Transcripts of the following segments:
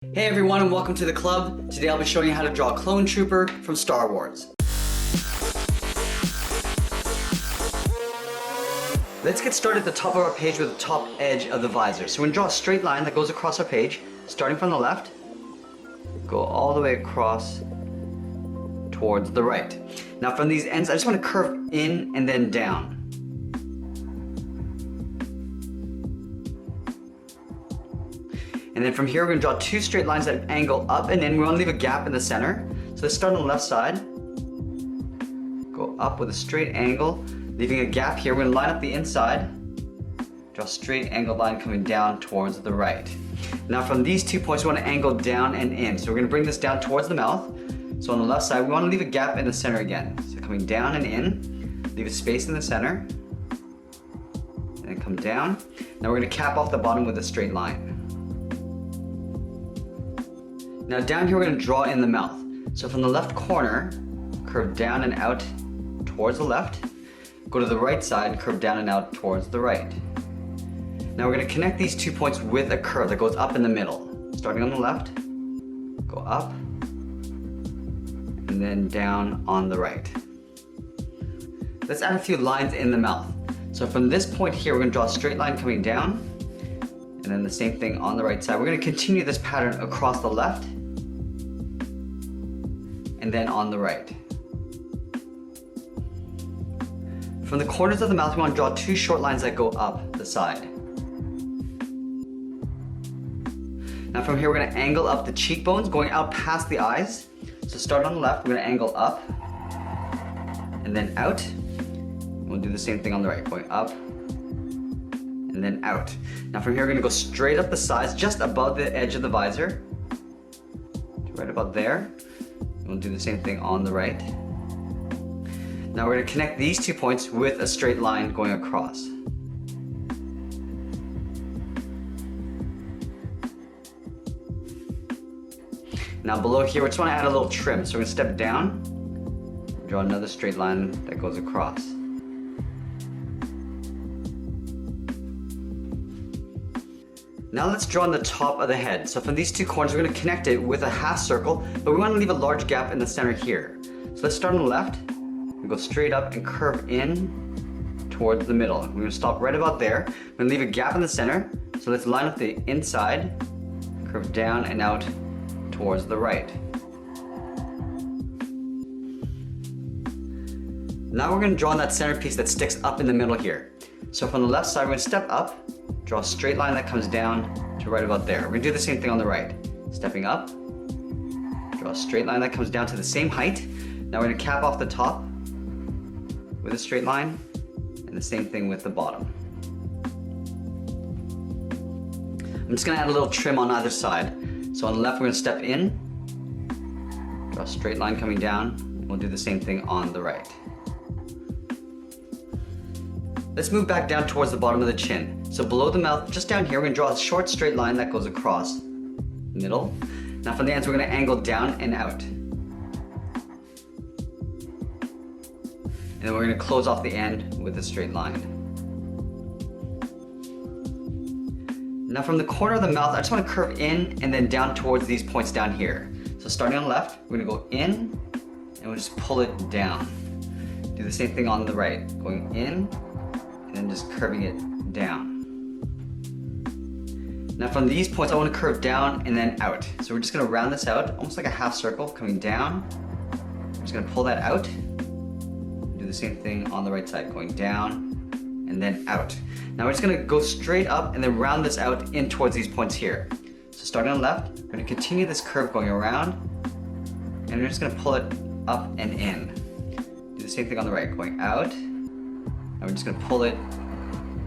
Hey everyone and welcome to the club. Today I'll be showing you how to draw a clone trooper from Star Wars. Let's get started at the top of our page with the top edge of the visor. So we're going to draw a straight line that goes across our page, starting from the left, go all the way across towards the right. Now from these ends, I just want to curve in and then down. And then from here, we're going to draw two straight lines that angle up and in. We want to leave a gap in the center. So let's start on the left side. Go up with a straight angle, leaving a gap here. We're going to line up the inside. Draw a straight angled line coming down towards the right. Now from these 2 points, we want to angle down and in. So we're going to bring this down towards the mouth. So on the left side, we want to leave a gap in the center again. So coming down and in, leave a space in the center, and come down. Now we're going to cap off the bottom with a straight line. Now down here we're going to draw in the mouth. So from the left corner, curve down and out towards the left. Go to the right side, curve down and out towards the right. Now we're going to connect these 2 points with a curve that goes up in the middle. Starting on the left, go up, and then down on the right. Let's add a few lines in the mouth. So from this point here, we're going to draw a straight line coming down, and then the same thing on the right side. We're going to continue this pattern across the left, and then on the right. From the corners of the mouth, we want to draw two short lines that go up the side. Now from here, we're going to angle up the cheekbones, going out past the eyes. So start on the left, we're going to angle up, and then out. We'll do the same thing on the right, going up, and then out. Now from here, we're going to go straight up the sides, just above the edge of the visor. Right about there. We'll do the same thing on the right. Now we're going to connect these 2 points with a straight line going across. Now below here, we just want to add a little trim. So we're going to step down, draw another straight line that goes across. Now let's draw on the top of the head. So from these two corners, we're going to connect it with a half circle, but we want to leave a large gap in the center here. So let's start on the left, we go straight up and curve in towards the middle. We're going to stop right about there. We're going to leave a gap in the center. So let's line up the inside, curve down and out towards the right. Now we're going to draw on that centerpiece that sticks up in the middle here. So from the left side, we're going to step up, draw a straight line that comes down to right about there. We're going to do the same thing on the right. Stepping up, draw a straight line that comes down to the same height. Now we're going to cap off the top with a straight line, and the same thing with the bottom. I'm just going to add a little trim on either side. So on the left, we're going to step in, draw a straight line coming down, and we'll do the same thing on the right. Let's move back down towards the bottom of the chin. So below the mouth, just down here, we're going to draw a short straight line that goes across the middle. Now from the ends, we're going to angle down and out. And then we're going to close off the end with a straight line. Now from the corner of the mouth, I just want to curve in and then down towards these points down here. So starting on the left, we're going to go in and we'll just pull it down. Do the same thing on the right, going in and then just curving it down. Now from these points, I want to curve down and then out. So we're just going to round this out, almost like a half circle coming down. We're just going to pull that out. Do the same thing on the right side, going down and then out. Now we're just going to go straight up and then round this out in towards these points here. So starting on the left, we're going to continue this curve going around, and we're just going to pull it up and in. Do the same thing on the right, going out, and we're just going to pull it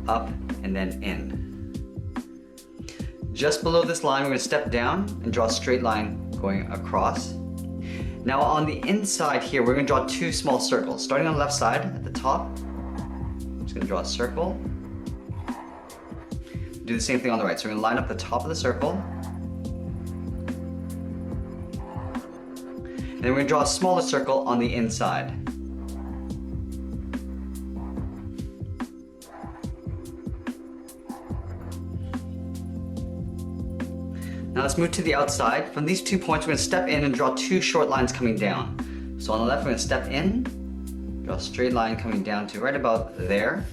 up and then in. Just below this line, we're going to step down and draw a straight line going across. Now on the inside here, we're going to draw two small circles. Starting on the left side at the top, I'm just going to draw a circle. Do the same thing on the right. So we're going to line up the top of the circle. And then we're going to draw a smaller circle on the inside. Now let's let's move to the outside. From these 2 points, we're going to step in and draw 2 short lines coming down. So on the left, we're going to step in, draw a straight line coming down to right about there.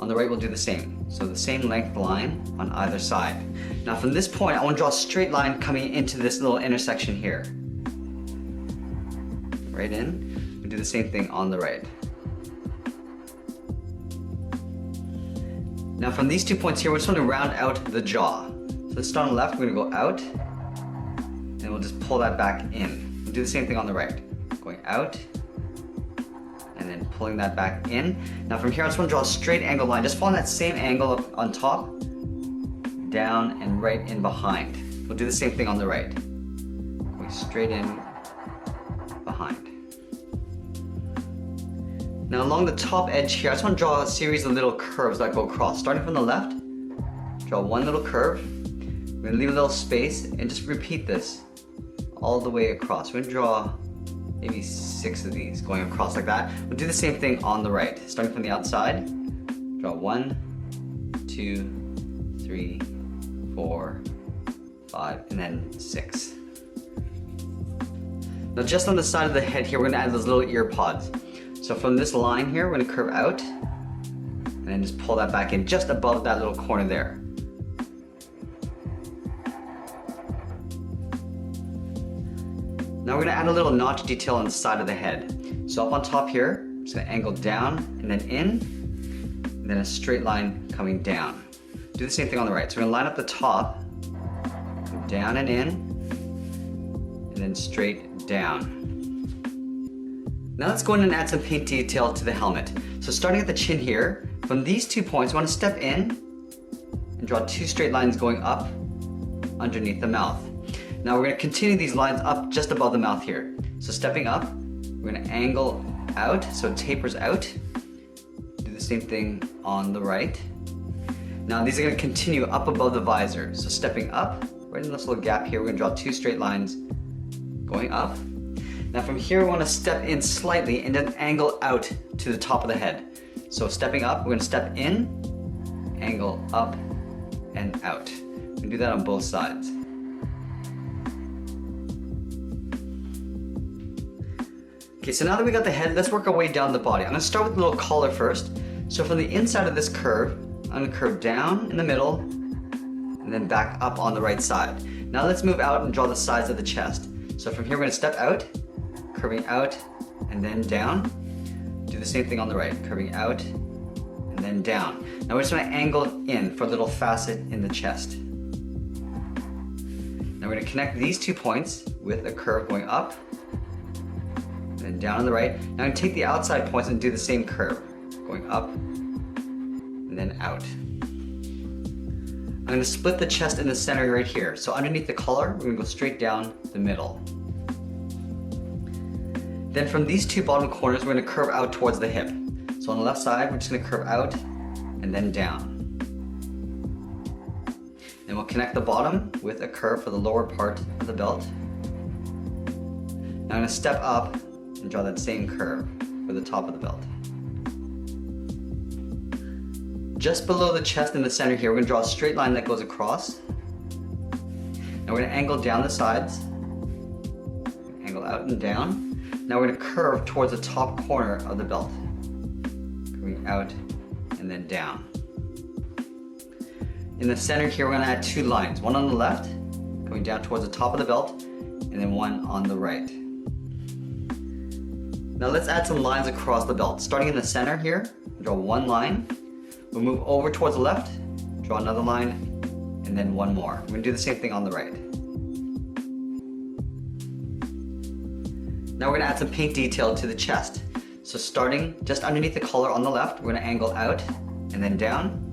On the right, we'll do the same. So the same length line on either side. Now from this point, I want to draw a straight line coming into this little intersection here. Right in. We do the same thing on the right. Now from these 2 points here, we're just going to round out the jaw. So let's start on the left, we're going to go out, and we'll just pull that back in. We'll do the same thing on the right. Going out, and then pulling that back in. Now from here, I just want to draw a straight angle line, just following that same angle up on top, down, and right in behind. We'll do the same thing on the right. Going straight in, behind. Now along the top edge here, I just want to draw a series of little curves that go across. Starting from the left, draw one little curve. We're going to leave a little space and just repeat this all the way across. We're going to draw maybe 6 of these going across like that. We'll do the same thing on the right. Starting from the outside, draw 1, 2, 3, 4, 5, and then 6. Now just on the side of the head here, we're going to add those little ear pods. So from this line here, we're going to curve out and then just pull that back in just above that little corner there. Now we're going to add a little notch detail on the side of the head. So up on top here, I'm just going to angle down and then in, and then a straight line coming down. Do the same thing on the right. So we're going to line up the top, down and in, and then straight down. Now let's go in and add some paint detail to the helmet. So starting at the chin here, from these 2 points, we want to step in and draw 2 straight lines going up underneath the mouth. Now we're going to continue these lines up just above the mouth here. So stepping up, we're going to angle out so it tapers out. Do the same thing on the right. Now these are going to continue up above the visor. So stepping up, right in this little gap here, we're going to draw 2 straight lines going up. Now from here, we want to step in slightly and then angle out to the top of the head. So stepping up, we're going to step in, angle up and out. We can do that on both sides. Okay, so now that we got the head, let's work our way down the body. I'm going to start with the little collar first. So from the inside of this curve, I'm going to curve down in the middle and then back up on the right side. Now let's move out and draw the sides of the chest. So from here, we're going to step out, curving out and then down. Do the same thing on the right, curving out and then down. Now we're just going to angle in for a little facet in the chest. Now we're going to connect these 2 points with a curve going up and then down on the right. Now I'm going to take the outside points and do the same curve, going up and then out. I'm going to split the chest in the center right here. So underneath the collar, we're going to go straight down the middle. Then from these 2 bottom corners, we're going to curve out towards the hip. So on the left side, we're just going to curve out and then down. Then we'll connect the bottom with a curve for the lower part of the belt. Now I'm going to step up and draw that same curve for the top of the belt. Just below the chest in the center here, we're going to draw a straight line that goes across. Now we're going to angle down the sides, angle out and down. Now we're going to curve towards the top corner of the belt, curving out and then down. In the center here, we're going to add 2 lines, one on the left, going down towards the top of the belt, and then one on the right. Now let's add some lines across the belt. Starting in the center here, draw 1 line. We'll move over towards the left, draw another line, and then 1 more. We're going to do the same thing on the right. Now we're going to add some paint detail to the chest. So starting just underneath the collar on the left, we're going to angle out and then down.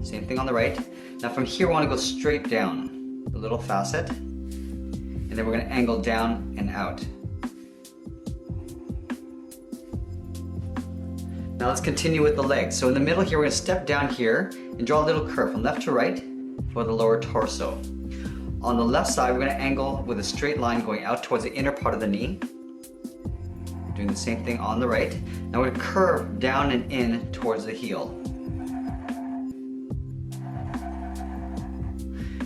Same thing on the right. Now from here, we want to go straight down, the little facet, and then we're going to angle down and out. Now let's continue with the legs. So in the middle here, we're going to step down here and draw a little curve from left to right for the lower torso. On the left side, we're going to angle with a straight line going out towards the inner part of the knee. Doing the same thing on the right. Now we're going to curve down and in towards the heel.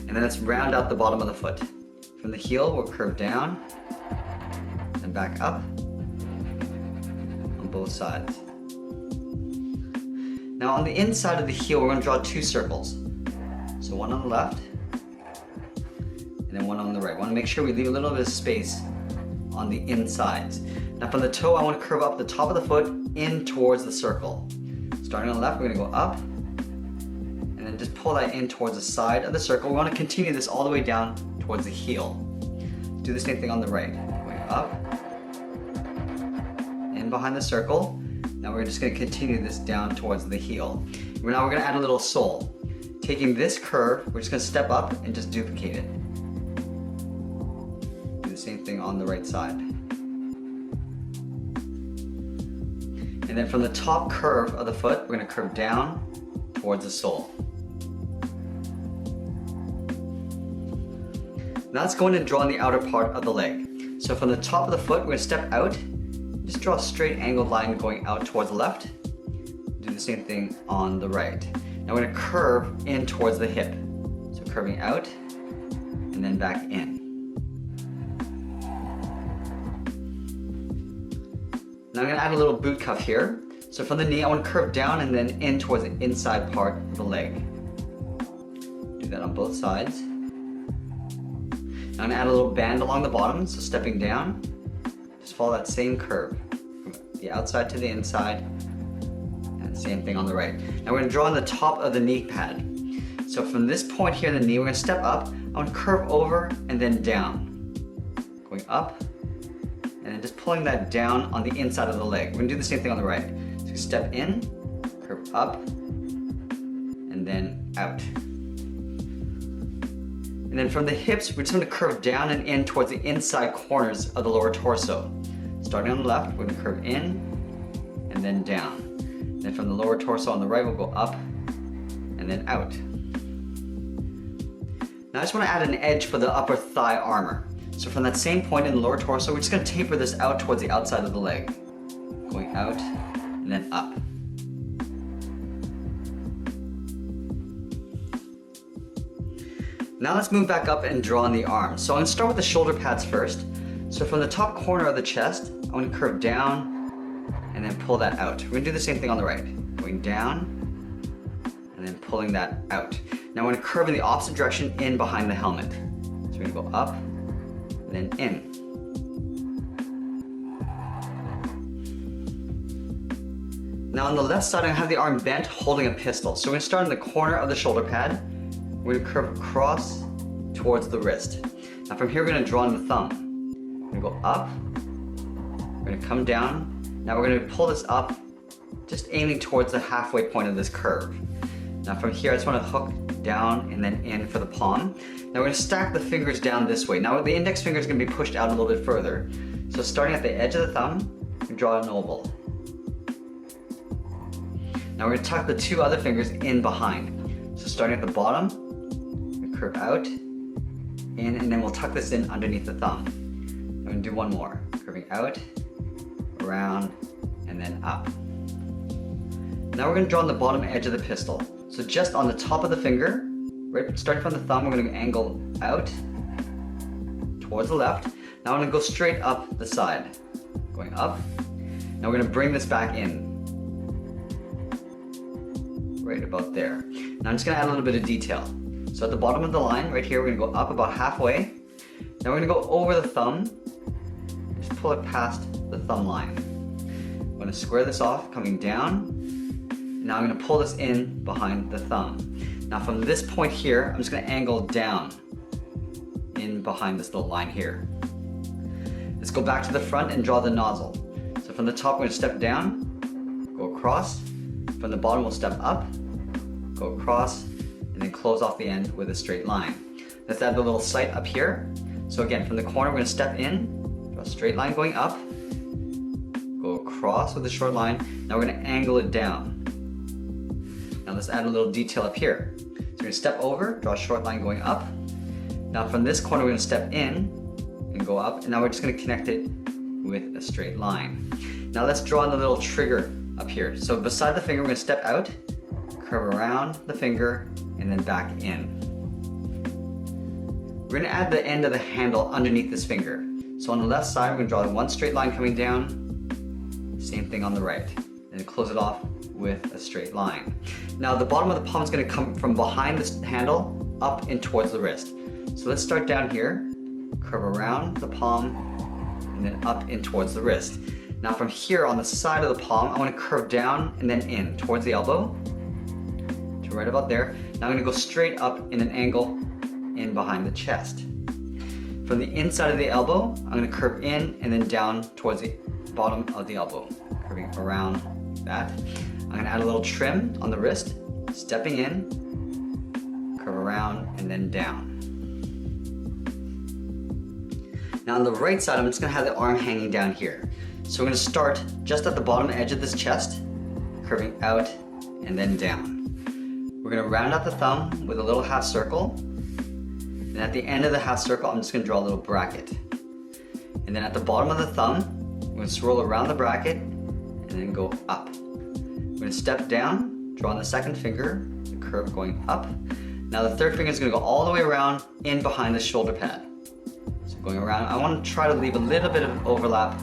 And then let's round out the bottom of the foot. From the heel, we'll curve down and back up on both sides. Now on the inside of the heel, we're going to draw two circles. So one on the left and then one on the right. We want to make sure we leave a little bit of space on the insides. Now from the toe, I want to curve up the top of the foot in towards the circle. Starting on the left, we're going to go up and then just pull that in towards the side of the circle. We want to continue this all the way down towards the heel. Do the same thing on the right. Going up, in behind the circle. Now we're just going to continue this down towards the heel. Now we're going to add a little sole. Taking this curve, we're just going to step up and just duplicate it. Do the same thing on the right side. And then from the top curve of the foot, we're going to curve down towards the sole. Now let's go in and draw on the outer part of the leg. So from the top of the foot, we're going to step out. Just draw a straight angled line going out towards the left. Do the same thing on the right. Now we're going to curve in towards the hip. So curving out and then back in. Now I'm going to add a little boot cuff here. So from the knee, I want to curve down and then in towards the inside part of the leg. Do that on both sides. Now I'm going to add a little band along the bottom, so stepping down, just follow that same curve from the outside to the inside, and same thing on the right. Now we're going to draw on the top of the knee pad. So from this point here in the knee, we're going to step up, I'm going to curve over and then down. Going up, and then just pulling that down on the inside of the leg. We're going to do the same thing on the right. So step in, curve up, and then out. And then from the hips, we're just going to curve down and in towards the inside corners of the lower torso. Starting on the left, we're going to curve in and then down. Then from the lower torso on the right, we'll go up and then out. Now I just want to add an edge for the upper thigh armor. So from that same point in the lower torso, we're just going to taper this out towards the outside of the leg. Going out and then up. Now let's move back up and draw on the arms. So I'm going to start with the shoulder pads first. So from the top corner of the chest, I'm going to curve down and then pull that out. We're going to do the same thing on the right. Going down and then pulling that out. Now we're going to curve in the opposite direction in behind the helmet. So we're going to go up and then in. Now on the left side, I'm going to have the arm bent holding a pistol. So we're going to start in the corner of the shoulder pad. We're going to curve across towards the wrist. Now from here, we're going to draw on the thumb. We're going to go up. We're going to come down. Now we're going to pull this up, just aiming towards the halfway point of this curve. Now from here, I just want to hook down and then in for the palm. Now we're going to stack the fingers down this way. Now the index finger is going to be pushed out a little bit further. So starting at the edge of the thumb, we draw an oval. Now we're going to tuck the two other fingers in behind. So starting at the bottom, curve out, in, and then we'll tuck this in underneath the thumb. I'm going to do one more. Curving out, around, and then up. Now we're going to draw on the bottom edge of the pistol. So just on the top of the finger, right, starting from the thumb, we're going to angle out towards the left. Now I'm going to go straight up the side. Going up. Now we're going to bring this back in. Right about there. Now I'm just going to add a little bit of detail. So at the bottom of the line, right here, we're going to go up about halfway. Now we're going to go over the thumb, just pull it past the thumb line. I'm going to square this off, coming down. Now I'm going to pull this in behind the thumb. Now from this point here, I'm just going to angle down in behind this little line here. Let's go back to the front and draw the nozzle. So from the top, we're going to step down, go across. From the bottom, we'll step up, go across, and then close off the end with a straight line. Let's add the little sight up here. So again, from the corner, we're going to step in, draw a straight line going up, go across with a short line. Now we're going to angle it down. Now let's add a little detail up here. So we're going to step over, draw a short line going up. Now from this corner, we're going to step in and go up, and now we're just going to connect it with a straight line. Now let's draw in the little trigger up here. So beside the finger, we're going to step out, curve around the finger, and then back in. we're gonna add the end of the handle underneath this finger. So on the left side, we're gonna draw one straight line coming down, same thing on the right. And close it off with a straight line. Now the bottom of the palm is gonna come from behind this handle up and towards the wrist. So let's start down here, curve around the palm, and then up and towards the wrist. Now from here on the side of the palm, I want to curve down and then in towards the elbow, to right about there. Now I'm going to go straight up in an angle in behind the chest. From the inside of the elbow, I'm going to curve in and then down towards the bottom of the elbow, curving around that. I'm going to add a little trim on the wrist, stepping in, curve around and then down. Now on the right side, I'm just going to have the arm hanging down here. So we're going to start just at the bottom edge of this chest, curving out and then down. We're going to round out the thumb with a little half circle. And at the end of the half circle, I'm just going to draw a little bracket. And then at the bottom of the thumb, we're going to swirl around the bracket and then go up. We're going to step down, draw on the second finger, the curve going up. Now the third finger is going to go all the way around in behind the shoulder pad. So going around, I want to try to leave a little bit of overlap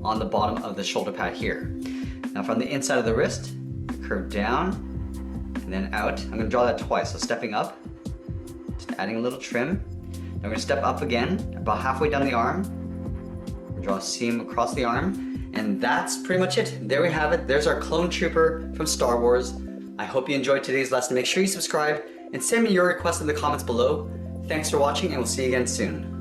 on the bottom of the shoulder pad here. Now from the inside of the wrist, curve down and then out. I'm going to draw that twice, so stepping up, just adding a little trim. Now we're going to step up again, about halfway down the arm. We'll draw a seam across the arm, and that's pretty much it. There we have it. There's our clone trooper from Star Wars. I hope you enjoyed today's lesson. Make sure you subscribe and send me your requests in the comments below. Thanks for watching, and we'll see you again soon.